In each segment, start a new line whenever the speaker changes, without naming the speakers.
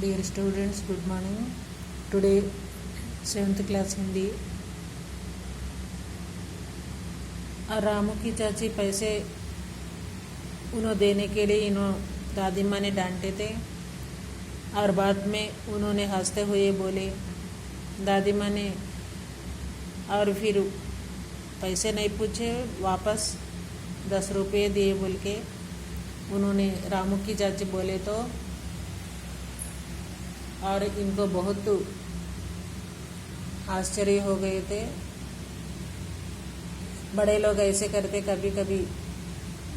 Dear students, good morning. Today 7th class Hindi. Ramu की चाची पैसे उन्होंने देने के लिए दादी माँ ने डांटे थे और बाद में उन्होंने हंसते हुए बोले, दादी माँ ने और फिर पैसे नहीं पूछे, वापस 10 रुपये दिए बोल के उन्होंने रामू की चाची बोले तो, और इनको बहुत आश्चर्य हो गए थे। बड़े लोग ऐसे करते, कभी कभी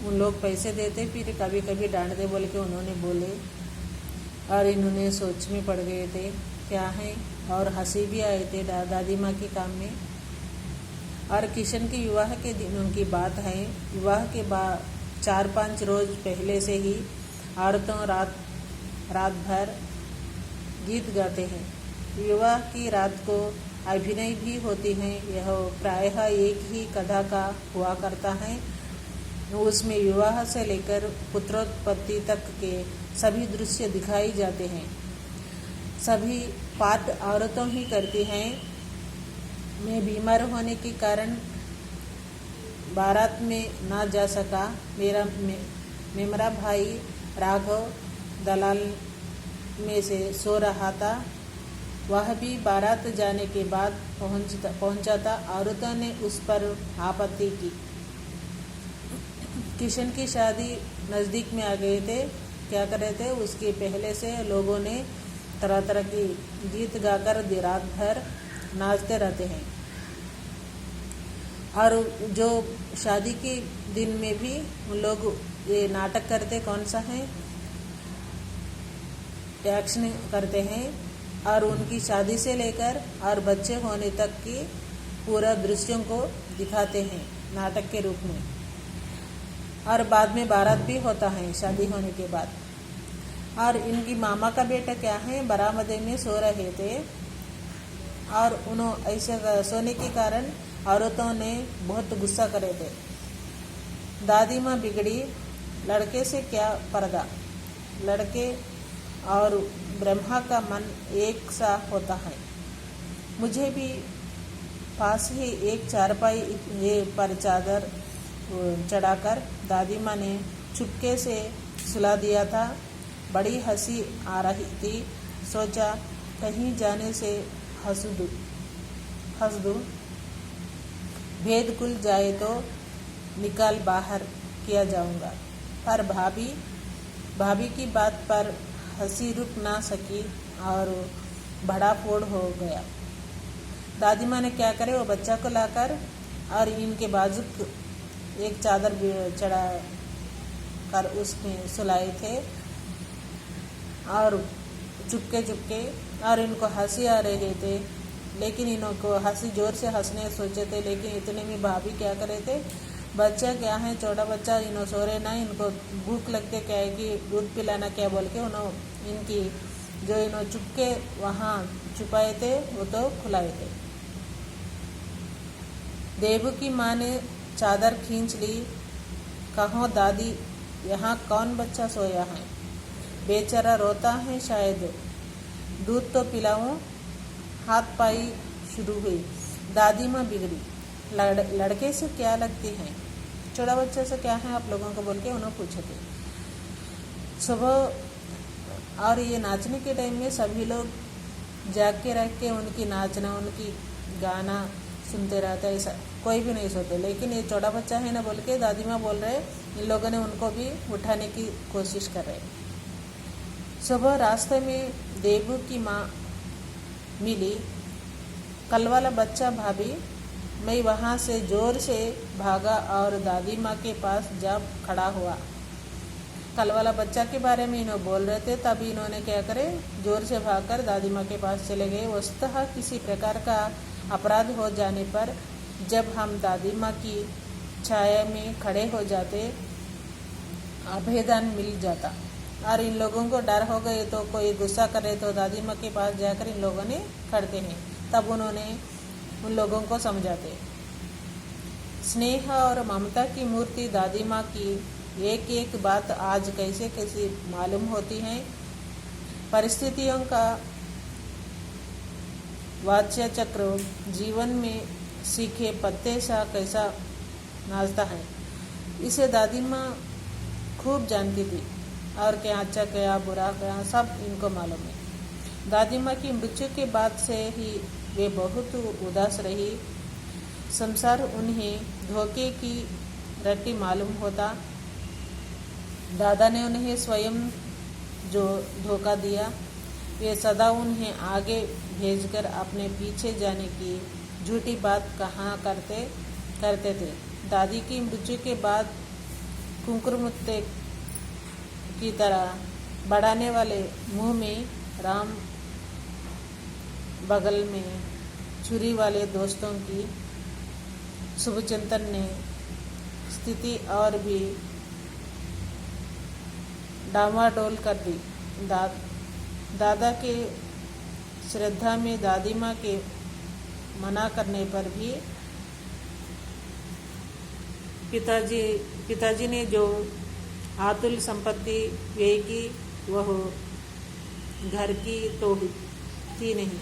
उन लोग पैसे देते, फिर कभी कभी डांटते बोल के उन्होंने बोले, और इन्होंने सोच में पड़ गए थे क्या है, और हंसी भी आए थे दादी माँ के काम में। और किशन के विवाह के दिनों की बात है। विवाह के बाद 4-5 रोज पहले से ही औरतों रात भर गीत गाते हैं। विवाह की रात को अभिनय भी होती है। यह प्रायः एक ही कथा का हुआ करता है। उसमें विवाह से लेकर पुत्रोत्पत्ति तक के सभी दृश्य दिखाई जाते हैं। सभी पाठ औरतों ही करती हैं। मैं बीमार होने के कारण बारात में ना जा सका। मेरा भाई राघव दलाल में से सो रहा था। वह भी बारात जाने के बाद पहुंचा था। औरतों ने उस पर आपत्ति की। किशन की शादी नज़दीक में आ गए थे। क्या कर रहे थे, उसके पहले से लोगों ने तरह तरह की गीत गाकर रात भर नाचते रहते हैं। और जो शादी के दिन में भी उन लोग ये नाटक करते, कौन सा है, एक्शन करते हैं, और उनकी शादी से लेकर और बच्चे होने तक की पूरा दृश्यों को दिखाते हैं नाटक के रूप में। और बाद में बारात भी होता है शादी होने के बाद। और इनकी मामा का बेटा क्या है, बरामदे में सो रहे थे, और उन्होंने ऐसे सोने के कारण औरतों ने बहुत गुस्सा करे थे। दादी माँ बिगड़ी, लड़के से क्या पर्दा, लड़के और ब्रह्मा का मन एक सा होता है। मुझे भी पास ही एक चारपाई पर चादर चढ़ाकर दादी माँ ने चुपके से सुला दिया था। बड़ी हंसी आ रही थी। सोचा कहीं जाने से हंस दूँ, भेद खुल जाए तो निकाल बाहर किया जाऊंगा। पर भाभी की बात पर हंसी रुक ना सकी और बड़ा फोड़ हो गया। दादी माँ ने क्या करे, वो बच्चा को लाकर और इनके बाजू एक चादर चढ़ा कर उसमें सुलाए थे, और चुपके और इनको हंसी आ रहे थे। लेकिन इनको हंसी जोर से हंसने सोचे थे, लेकिन इतने में भाभी क्या करे थे, बच्चा क्या है, छोटा बच्चा, इन्हों सो रहे ना, इनको भूख लगते, क्या है कि दूध पिलाना क्या बोल के उन्होंने इनकी जो इन्हों चुपके वहाँ छुपाए थे वो तो खुलाए थे। देवू की माँ ने चादर खींच ली। कहो दादी, यहाँ कौन बच्चा सोया है, बेचारा रोता है शायद, दूध तो पिलाऊं। हाथ पाई शुरू हुई। दादी माँ बिगड़ी, लड़के से क्या लगती हैं, छोटा बच्चे से क्या है आप लोगों को बोल के उन्होंने पूछे थे। सुबह और ये नाचने के टाइम में सभी लोग जाग के रख के उनकी नाचना, उनकी गाना सुनते रहते, ऐसा कोई भी नहीं सोते। लेकिन ये छोटा बच्चा है ना बोल के दादी माँ बोल रहे, इन लोगों ने उनको भी उठाने की कोशिश कर रहे। सुबह रास्ते में देवू की माँ मिली। कल वाला बच्चा भाभी। मैं वहाँ से जोर से भागा और दादी माँ के पास जा खड़ा हुआ। कल वाला बच्चा के बारे में इन्होंने बोल रहे थे, तभी इन्होंने क्या करे, जोर से भागकर दादी माँ के पास चले गए। वस्तुतः किसी प्रकार का अपराध हो जाने पर जब हम दादी माँ की छाया में खड़े हो जाते, अभेदान मिल जाता। और इन लोगों को डर हो गए तो कोई गुस्सा करे तो दादी माँ के पास जाकर इन लोगों ने खड़ते हैं, तब उन्होंने उन लोगों को समझाते। स्नेह और ममता की मूर्ति दादी माँ की एक एक बात आज कैसे कैसे मालूम होती है। परिस्थितियों का वाच्य चक्र जीवन में सीखे पत्ते सा कैसा नाचता है, इसे दादी माँ खूब जानती थी। और क्या अच्छा क्या बुरा क्या सब इनको मालूम है। दादी माँ की मृत्यु के बाद से ही वे बहुत उदास रही। संसार उन्हें धोखे की रट्टी मालूम होता। दादा ने उन्हें स्वयं जो धोखा दिया, वे सदा उन्हें आगे भेजकर अपने पीछे जाने की झूठी बात कहा करते थे। दादी की मृत्यु के बाद कुंकुरमुत्ते की तरह बढ़ाने वाले मुंह में राम, बगल में छुरी वाले दोस्तों की शुभचिंतन ने स्थिति और भी डामाडोल कर दी। दादा के श्रद्धा में दादी माँ के मना करने पर भी पिताजी ने जो आतुल संपत्ति व्यय की वह घर की तो थी नहीं।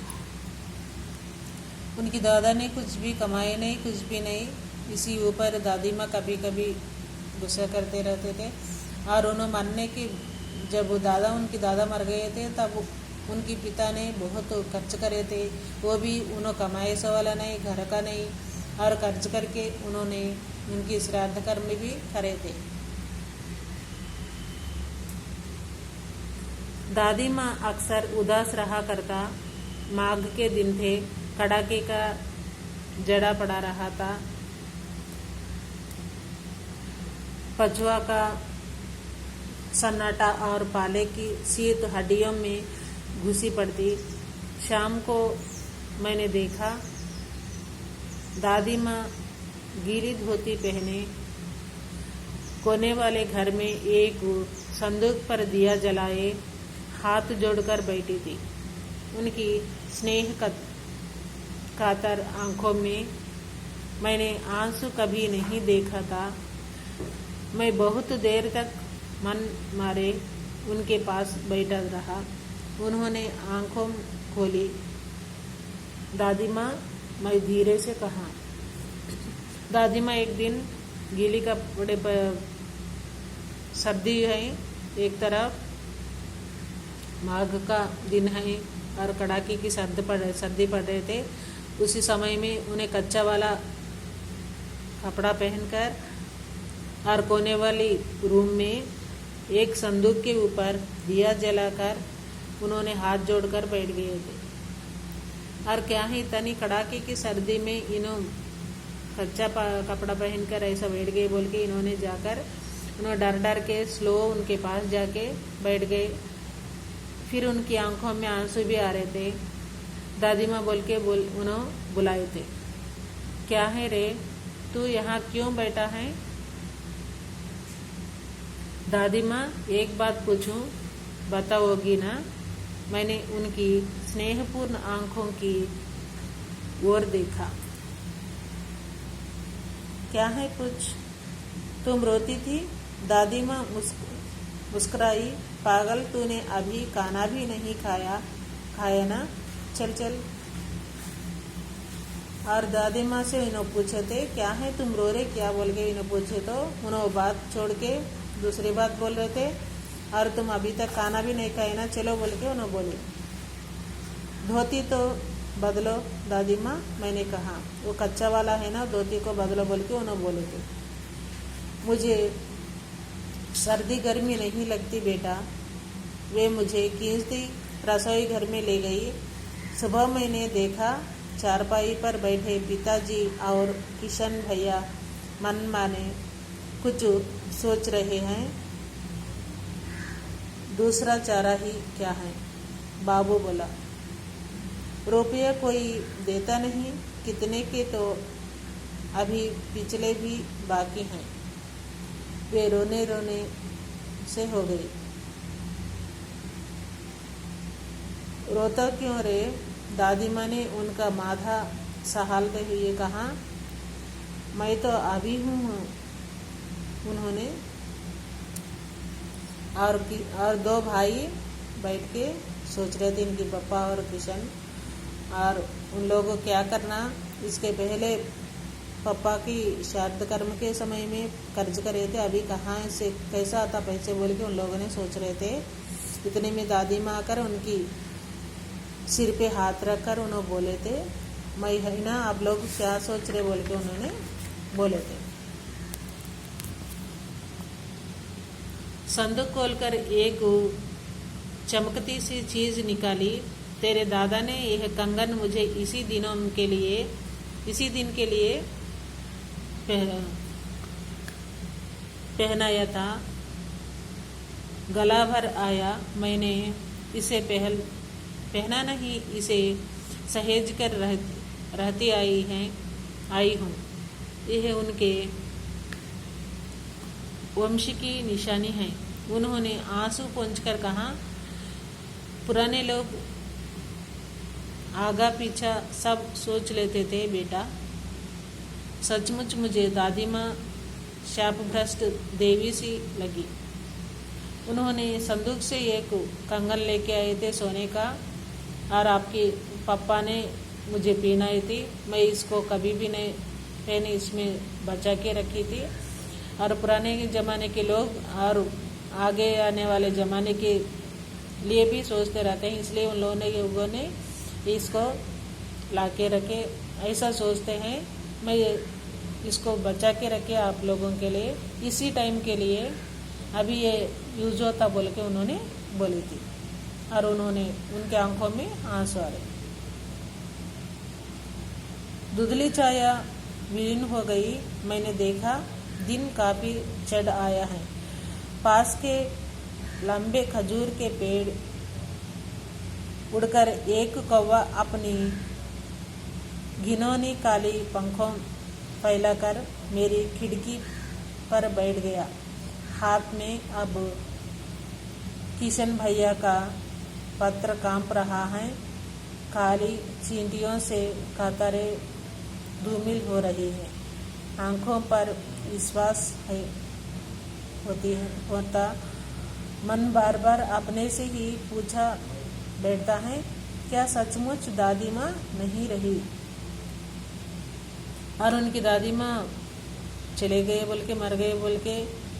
उनकी दादा ने कुछ भी कमाए नहीं, कुछ भी नहीं। इसी ऊपर दादी माँ कभी कभी गुस्सा करते रहते थे। और उन्होंने मानने की जब उनकी दादा मर गए थे तब उनके पिता ने बहुत खर्च करे थे। वो भी उन्होंने कमाए सवाला नहीं, घर का नहीं, और खर्च करके उन्होंने उनकी श्राद्ध कर्म भी करे थे। दादी माँ अक्सर उदास रहा करता। माघ के दिन थे, कड़ाके का जड़ा पड़ा रहा था। पछुआ का सन्नाटा और पाले की शीत हड्डियों में घुसी पड़ती। शाम को मैंने देखा दादी माँ गीली धोती पहने कोने वाले घर में एक संदूक पर दिया जलाए हाथ जोड़कर बैठी थी। उनकी स्नेह कातर आंखों में मैंने आंसू कभी नहीं देखा था। मैं बहुत देर तक मन मारे उनके पास बैठा रहा। उन्होंने आंखों खोली। दादी माँ, मैं धीरे से कहा। दादी माँ, एक दिन गीली कपड़े पर सर्दी है, एक तरफ माघ का दिन है और कड़ाके की सर्दी पड़ रहे थे। उसी समय में उन्हें कच्चा वाला कपड़ा पहनकर और कोने वाली रूम में एक संदूक के ऊपर दिया जलाकर उन्होंने हाथ जोड़कर बैठ गए थे। और क्या है, इतनी कड़ाके की सर्दी में कच्चा कपड़ा पहनकर ऐसा बैठ गए बोल के उन्होंने डर के स्लो उनके पास जाके बैठ गए। फिर उनकी आंखों में आंसू भी आ रहे थे। दादी माँ उन्होंने बुलाए थे। क्या है रे, तू यहाँ क्यों बैठा है? दादी माँ, एक बात पूछूं, बताओगी ना? मैंने उनकी स्नेहपूर्ण आंखों की ओर देखा। क्या है कुछ? तुम रोती थी? दादी माँ मुस्कुराई। पागल, तूने अभी खाना भी नहीं खाया ना? चल चल। और दादी माँ से इन्होंने पूछे थे, क्या है तुम रो रहे क्या बोल के इन्होंने पूछे तो उन्होंने बात छोड़ के दूसरी बात बोल रहे थे। और तुम अभी तक खाना भी नहीं खाए ना, चलो बोल के उन्होंने बोले। धोती तो बदलो दादी माँ, मैंने कहा। वो कच्चा वाला है ना, धोती को बदलो बोल के उन्होंने बोले थे। मुझे सर्दी गर्मी नहीं लगती बेटा। वे मुझे खींचती रसोई घर में ले गई। सुबह मैंने देखा चारपाई पर बैठे पिताजी और किशन भैया मन माने कुछ सोच रहे हैं। दूसरा चारा ही क्या है, बाबू बोला। रुपया कोई देता नहीं, कितने के तो अभी पिछले भी बाकी हैं। वे रोने रोने से हो गई। रोता क्यों रे? दादी माँ ने उनका माथा सहलाते हुए कहा। मैं तो अभी हूँ। उन्होंने और दो भाई बैठ के सोच रहे थे इनके पापा और किशन। और उन लोगों को क्या करना, इसके पहले पापा की श्राद्ध कर्म के समय में कर्ज करे थे, अभी कहाँ से कैसा आता पैसे बोल के उन लोगों ने सोच रहे थे। इतने में दादी माँ आकर उनकी सिर पे हाथ रखकर उन्होंने बोले थे, मैं है ना, आप लोग क्या सोच रहे बोल के उन्होंने बोले थे। संदूक खोलकर एक चमकती सी चीज निकाली। तेरे दादा ने यह कंगन मुझे इसी दिन के लिए पहनाया था। गला भर आया, मैंने इसे पहना नहीं, इसे सहेज कर रहती आई हूँ। यह उनके वंश की निशानी है। उन्होंने आंसू पोंछकर कहा, पुराने लोग आगा पीछा सब सोच लेते थे बेटा। सचमुच मुझे दादी माँ शापभ्रष्ट देवी सी लगी। उन्होंने संदूक से एक कंगन लेके आए थे सोने का, और आपके पापा ने मुझे पहनाई थी। मैं इसको कभी भी नहीं पहनी, इसमें बचा के रखी थी। और पुराने ज़माने के लोग और आगे आने वाले ज़माने के लिए भी सोचते रहते हैं, इसलिए उन लोगों ने इसको ला के रखे, ऐसा सोचते हैं। मैं इसको बचा के रखे आप लोगों के लिए, इसी टाइम के लिए अभी ये यूज होता बोल के उन्होंने बोली थी। और उनके आंखों में आंसू आ रहे। धुंधली छाया विलीन हो गई। मैंने देखा दिन काफी चढ़ आया है। पास के लंबे खजूर के पेड़ उड़कर एक कौवा अपनी घिनौनी काली पंखों फैलाकर मेरी खिड़की पर बैठ गया। हाथ में अब किशन भैया का पत्र कांप रहा है। काली चींटियों से कतारें धूमिल हो रही है। आंखों पर विश्वास होता। मन बार बार अपने से ही पूछा बैठता है, क्या सचमुच दादी माँ नहीं रही? और उनकी दादी माँ चले गए बोल के, मर गए बोल के,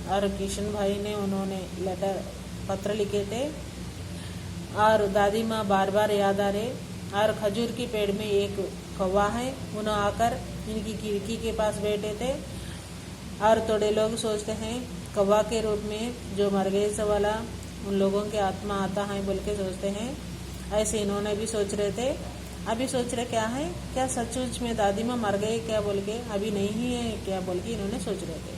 और किशन भाई ने उन्होंने पत्र लिखे थे। और दादी माँ बार बार याद आ रहे। और खजूर की पेड़ में एक कौवा है, उन्होंने आकर इनकी खिड़की के पास बैठे थे। और थोड़े लोग सोचते हैं कौवा के रूप में जो मर गए से वाला उन लोगों के आत्मा आता है बोल के सोचते हैं। ऐसे इन्होंने भी सोच रहे थे। अभी सोच रहे क्या है, क्या सचमुच में दादी माँ मर गए क्या बोल के, अभी नहीं है क्या बोल के इन्होंने सोच रहे थे।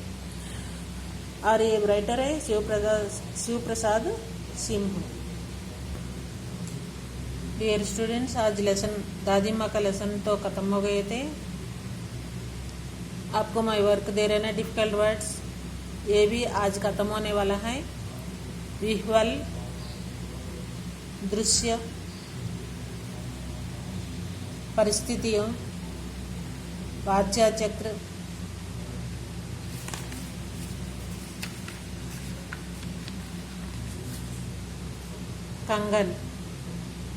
और ये राइटर है शिव प्रसाद सिंह। डियर स्टूडेंट्स, आज लेसन दादी माँ का लेसन तो खत्म हो गए थे। आपको मैं वर्क दे रहे ना डिफिकल्ट वर्ड्स, ये भी आज खत्म होने वाला है। विह्वल, दृश्य, परिस्थितियों, वाच्या चक्र, कंगन,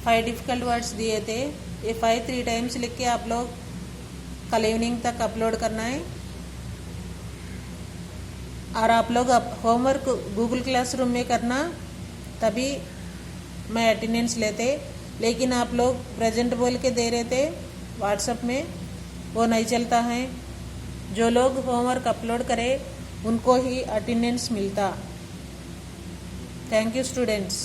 5 डिफिकल्ट वर्ड्स दिए थे। ये 5 3 टाइम्स लिख के आप लोग कल इवनिंग तक अपलोड करना है। और आप लोग होमवर्क गूगल क्लासरूम में करना, तभी मैं अटेंडेंस लेते। लेकिन आप लोग प्रेजेंट बोल के दे रहे थे व्हाट्सएप में, वो नहीं चलता है। जो लोग होमवर्क अपलोड करें उनको ही अटेंडेंस मिलता। Thank you students.